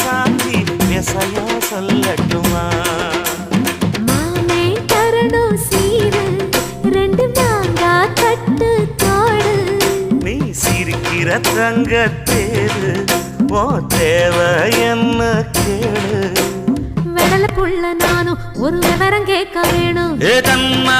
சாந்தி விசையா சொல்லட்டுமா? மாமே தரணும் சீரு ரெண்டு மாங்கா கட்டு தோடு. நீ சிரிக்கிற தங்க தேரு ஓ தேவை என்ன கேளு. வெடல புள்ள நானும் ஒரு விவரம் கேட்க வேணும். ஏ தன்ன